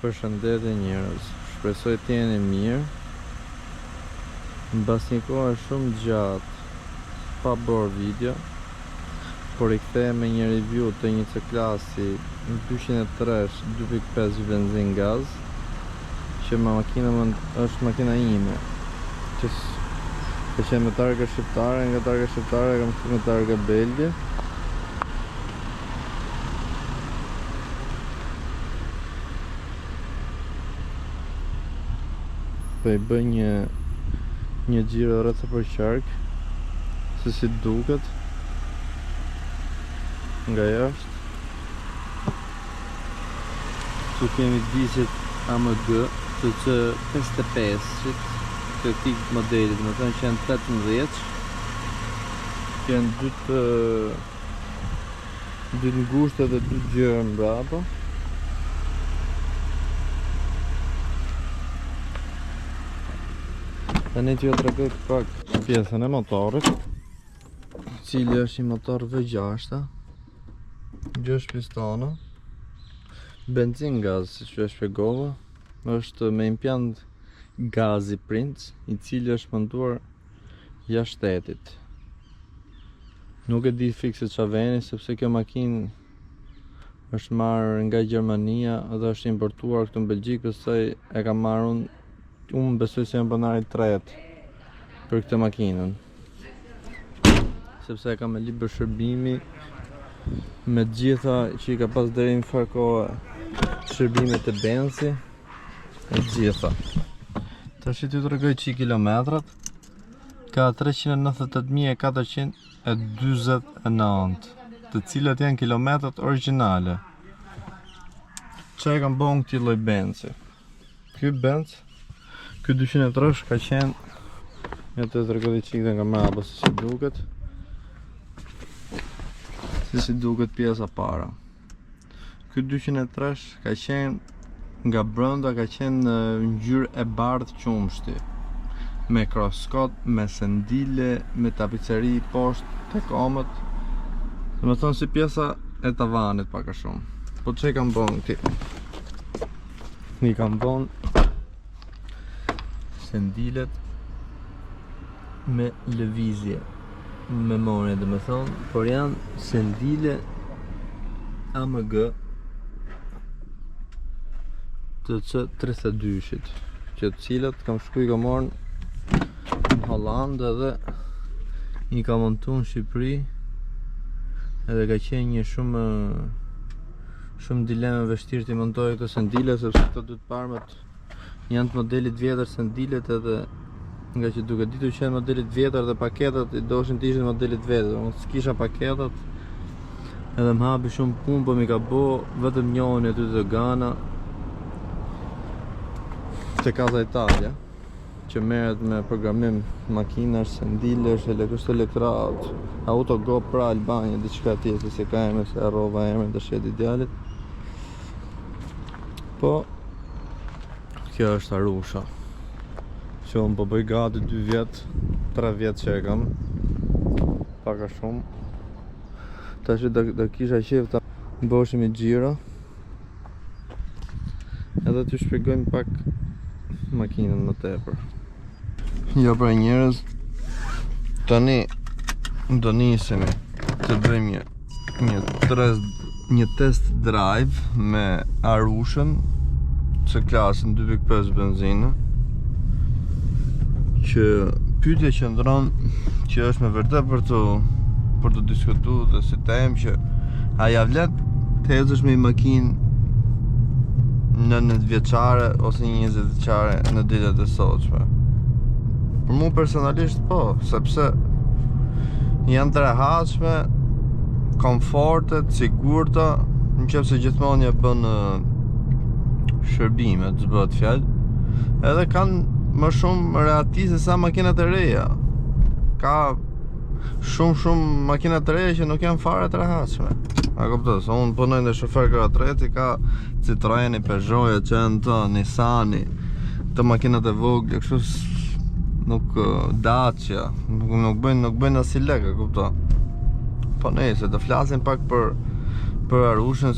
Përshëndetje njerëz, shpresoj të jeni mirë. Mbas një kohe shumë gjatë pa bërë video, por I kthehem me një review të një C-klasi 203 2.5 benzin gaz, që është makina ime, që ka qenë me targa shqiptare, nga targa shqiptare kam shkuar me targa Belgje. Po I bëj një xhiro rreth për qark, se si duket nga jashtë. Tu kemi diset AMG TC55 të këtij modelit, do të thonë që janë 18, që janë dy ngushtë dhe dy gjërë mbrapa. Tani t'ju tregoj pak pjesën e motorit, cili është një motor V6, 6 pistona, benzin gaz, siç ju shpjegova, është me impiant gazi Prince, I cili është montuar jashtë shtetit. Nuk e di fikse çfarë veni, sepse kjo makinë është marrë nga Gjermania dhe është importuar këtu në Belgjik, pastaj e kam marrë unë besoj se jam banari tretë për këtë makinën, sepse e kam me libër shërbimi me gjitha që I ka pas deri në far kohë, shërbimet e benzi e gjitha. Tash t'ju tregoj që kilometrat, ka 398.429, të cilat janë kilometrat origjinale. Çfarë kam bën këtij lloj benzi? Ky benz, ky 203 ka qenë, ja të tregoj çik nga mbrapa se si duket pjesa para. Ky 203 ka qenë nga brenda, ka qenë në ngjyrë e bardhë qumshti, me kroskot, me sendile, me tapiceri poshtë tek omët. Domethënë si pjesa e tavanit pak a shumë. Po çe kam bën këti? I kam bën sendilet me lëvizje, memorie domethënë, por janë sendile AMG të C32-shit, që të cilat kam shkuj ka marrë në Hollandë edhe I ka montu në Shqipëri, edhe ka qenë një shumë dileme vështirë të montoj këto sendile, sepse këto dy të parmet janë të modelit vjetër sendilet, edhe nga që duke ditur që janë modelit vjetër dhe paketat I doshin të ishin modelit vjetër, unë s'kisha paketat, edhe më hapi shumë punë, po mi ka bo vetëm njohën e ty të Gana të Casa Italia, që merret me programim makinash, sendilesh, elektrat, autogo pra Albania, diçka tjetër, se ka emër, se harrova emrin të shet idealit. Po kjo është Arusha, që unë po bëj gati 2 vjet, 3 vjet që e kam, pak a shumë. Tash do kisha qef ta mboshim I xhiro, edhe t'ju shpjegojmë pak makinën më tepër. Jo pra njerëz, tani do nisemi të bëjmë një test drive me Arushën, C-klasën 2.5 benzinë, që pyetja qëndron që është me vërtet për të diskutuar dhe si them që a ja vlet të ecësh me një makinë në 9 vjeçare ose 20 vjeçare në ditët e sotshme. Për mua personalisht po, sepse janë të rehatshme, komfortet, sigurta, nëse gjithmonë ja bën shërbimet, s'bëhet fjalë, edhe kanë më shumë rehati se sa makinat e reja. Ka shumë makinat e reja që nuk janë fare të rehatshme. A kupton? Se unë punoj në shofer karatreti, ka Citroen, Peugeot, Cento, Nissani, të makinat e vogla, kështu nuk Dacia, nuk bëjnë as i lek, a kupton? Po nëse do flasim pak për Arushën,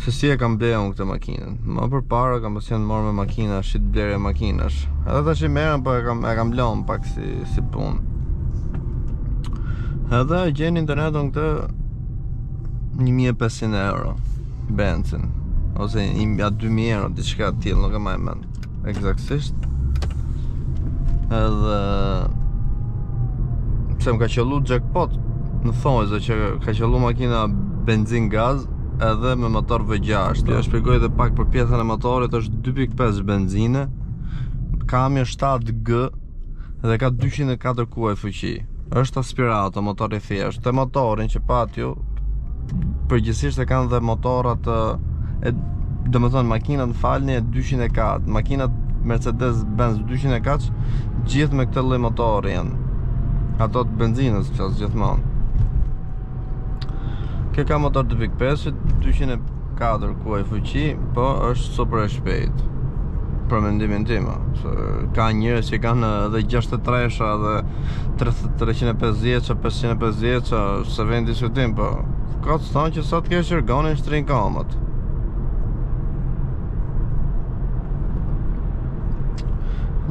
se se si e kam blerë unë këtë makinën. Më përpara kam pasion marrë me makina, shit blerë makinash. Edhe tash i merrem, po e kam lënë pak si punë. Edhe gjen internetin këtë 1500 euro benzin, ose 2000 euro, diçka të tillë, nuk e mbaj mend eksaktësisht. Edhe pse më ka qellu jackpot në thonjë që ka qellu makina benzin gaz edhe me motor V6. Ja shpjegoj edhe pak për pjesën e motorit. Është 2.5 benzine, kamio 7G dhe ka 204 kuaj fuqi. Është aspirato, motor i thjesht. Te motorin që pat ju përgjithsisht e kanë dhe motorat domethënë makinat në falni e 204, makinat Mercedes-Benz 204 gjithë me këtë lloj motori janë. Ato të benzinës qas gjithmonë. Kjo ka motor 2.5, 204 kuaj fuqi, po është super e shpejt. Për mendimin tim, ka njerëz që kanë edhe 63-sha dhe 350-sha, 550-sha, se vjen diskutim, po ka të thonë që sa të kesh ergonin shtrin kamët.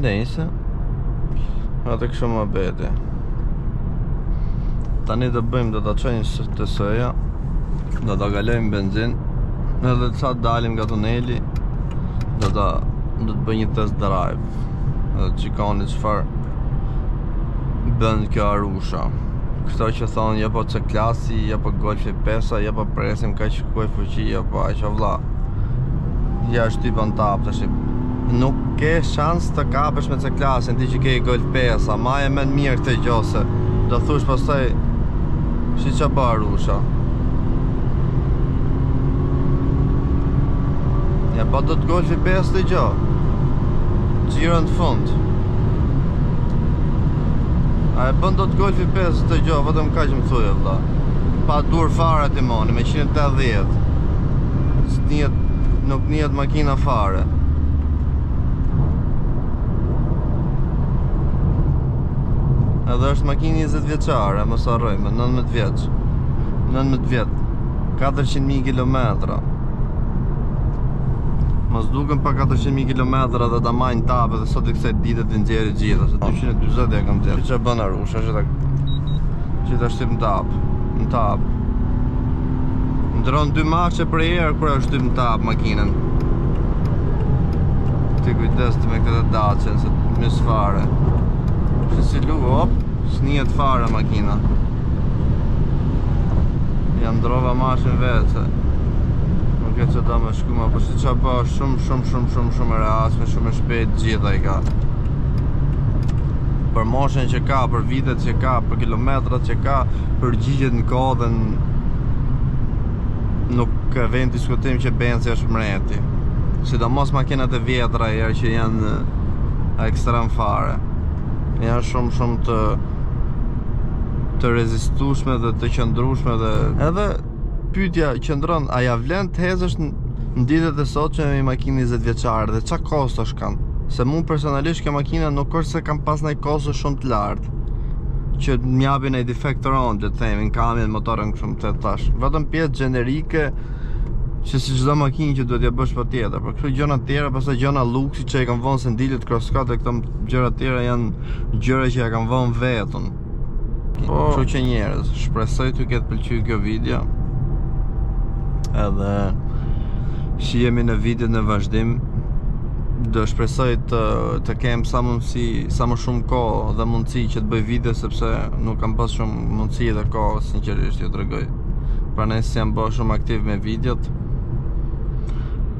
Nejse, atë kështu më beti. Tani do bëjmë, do ta çojmë të soja, do ta kalojmë benzin, edhe sa dalim nga tuneli, do të bëj një test drive. Edhe çikoni çfarë bën kjo Arusha. Këto që thonë ja po C-klasi, ja po Golfi 5, ja po presim kaq kuaj fuqi, ja po aq valla. Ja është typon tap tash. Nuk ke shans të kapesh me C-klasin ti që ke Golf 5, ma e men mirë këtë gjose. Do thush pastaj si qa ba Arusha. Ja pa do të Golfi 5 të gjo gjirën të fund. A e bën do të Golfi 5 të gjo, vetëm ka që më thuje vëlla. Pa dur fare të moni, me 180. Nuk njet makina fare. Edhe është makinë 20 vjeçare, mos harrojmë, 19 vjeç. 19 vjet. 400.000 kilometra. Mos duken pa 400.000 kilometra dhe ta majnë tapë dhe sot i kësaj ditët i nxjerri gjitha, se 240 ja kam nxjerrë. Çfarë bën Arusha, që ta shtyp në tapë, në tapë. Ndron 2 marche për herë kur është shtyp në tapë makinën. Ti kujdes me këtë Dacia, se mis fare. Si lu, hop, s'njet fare makina. Ja ndrova mashin vetë. Nuk e që da me shkuma, po si qa ba shumë e reasme, shumë e shpejt gjitha i ka. Për moshën që ka, për vitet që ka, për kilometrat që ka, për gjigjet në kohë dhe nuk e vend diskutim që benzi është mreti. Sidomos makinat e vjetra herë që janë ekstrem fare. Janë shumë të rezistueshme dhe të qëndrueshme dhe edhe pyetja qëndron, a ja vlen të hezësh në ditët e sotshme me makinë 20 vjeçare dhe ç'a kostosh kanë? Se mu personalisht kjo makina nuk është se kam pas ndaj kosto shumë të lartë që m'japin ai defekt rond, le të themi, në kamën, motorën kështu të tash. Vetëm pjesë gjenerike që si çdo makinë që duhet ja bësh patjetër, por këto gjëra të tjera, pastaj gjëra luksi që e kanë vënë sendilet, crosscut e këto gjëra të tjera janë gjëra që ja kanë vënë vetën. Po, kështu që njerëz, shpresoj t'ju ketë pëlqyer kjo video. Edhe si jemi në videot në vazhdim, do shpresoj të kem sa më shumë kohë dhe mundësi që të bëj video, sepse nuk kam pas shumë mundësi dhe kohë, sinqerisht ju tregoj. Prandaj s'jam bërë shumë aktiv me videot.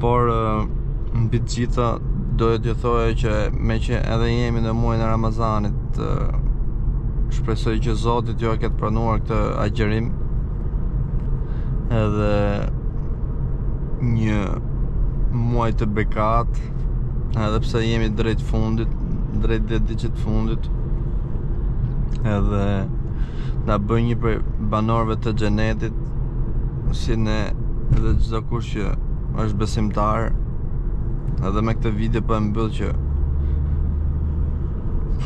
Por mbi të gjitha dohet t'ju thoja që me që edhe jemi në muajin e Ramazanit, shpresoj që Zoti t'ju ketë pranuar këtë agjerim edhe një muaj të bekat, edhe pse jemi drejt fundit, drejt ditëve të fundit, edhe na bëj një prej banorëve të xhenetit, si ne edhe çdo kush që është besimtar. Edhe me këtë video po e mbyll që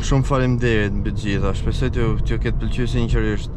shumë faleminderit mbi të gjitha. Shpresoj t'ju ketë pëlqyer sinqerisht.